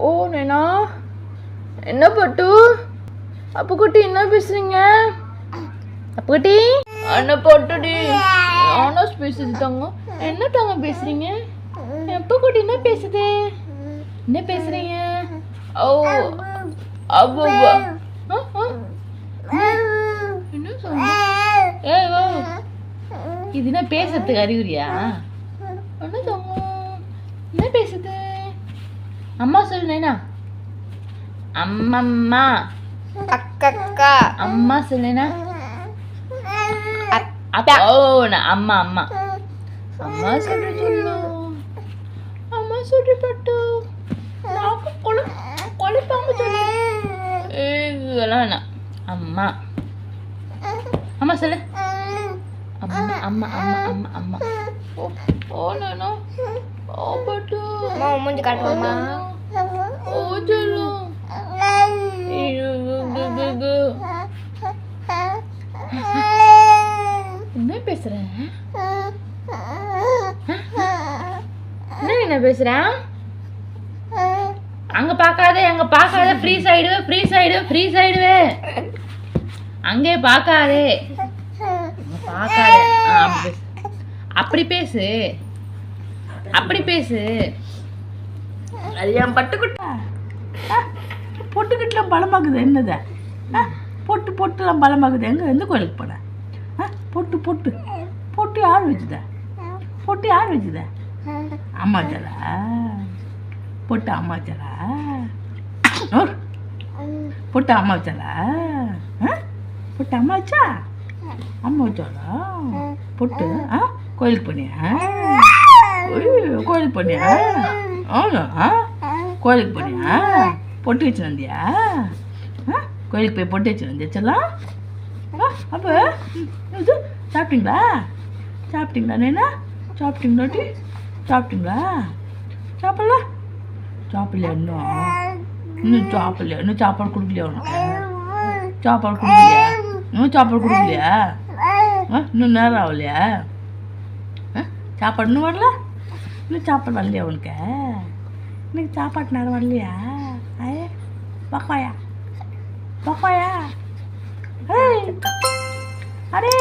ஓ நைனா, என்ன பட்டு? அப்புக்குட்டி என்ன பேசுறீங்க? அப்புக்குட்டி என்ன பட்டுடி? ஆனஸ் பேசுது தங்க. என்ன தங்க பேசுறீங்க? அப்புக்குட்டி என்ன பேசுது? என்ன பேசுறீங்க? ஓ அவ்வா. என்ன சொல்ற? ஏய் ஓ, இது என்ன பேசுறதுக்கு அறிகுறியா? என்ன தங்க? என்ன பேசுது? அம்மா சொல்லு நைனா. அம்மம்மா. அக்கக்கா. அம்மா சொல்லுனா. ஓ நான் அம்மா அம்மா. அம்மா சொல்லு சொல்லு. அம்மா சொல்லு பட்டு. நாக்கு கொலைப்பாங்க சொல்லு. இதெல்லாம் வேணாம். அம்மா. அம்மா சொல்லு. அம்மா அம்மா அம்மா அம்மா அம்மா. ஓ நானோ. ஓ பட்டு. அம்மா மூஞ்சி காட்டுமா? ஓ சொல்லு. என்ன பேசுற? என்ன பேசுற? அங்க பார்க்காத, அங்க பார்க்காத, ஃப்ரீஸ் ஆயிடுவே, ஃப்ரீஸ் ஆயிடுவே, ஃப்ரீஸ் ஆயிடுவே. அங்கே பார்க்காதே, பார்க்காத. அப்படி பேசு, அப்படி பேசு. அது என் பட்டுக்கிட்ட பொட்டுக்கிட்டலாம் பலமாக்குது. என்னது பொட்டுலாம் பலமாக்குது. எந்த கோயிலுக்கு போட? பொட்டு பொட்டு பொட்டு யார் வச்சுத? பொட்டு யார் வச்சுத? அம்மாச்சலா? பொட்டு அம்மாச்சலா? பொட்டு அம்மா வச்சாலா? பொட்டு அம்மா வச்சா? அம்மா வச்சாலா? பொட்டு கோயிலுக்கு போனியா? கோயிலுக்கு போனியா? கோயிலுக்கு போனியா? பொட்டு வச்சு வந்தியா? கோயிலுக்கு போய் பொட்டு வச்சு வந்தியாச்சலாம்? அப்போ இது சாப்பிட்டீங்களா? சாப்பிட்டீங்களா நேனா? சாப்பிட்டீங்களாட்டி? சாப்பிட்டீங்களா? சாப்பிடல? சாப்பிடலையா? இன்னும் சாப்பிடலையா? இன்னும் சாப்பாடு கொடுக்கலையா உனக்கு? சாப்பாடு கொடுக்கலையா? இன்னும் சாப்பாடு கொடுக்கலையா? இன்னும் நேரம் ஆகலையா? சாப்பாடு இன்னும் வரல? இன்னும் சாப்பாடு வரலையா உனக்கு? இன்னைக்கு சாப்பாட்டு நேரம் வரலையா? Pacaya Pacaya? அரே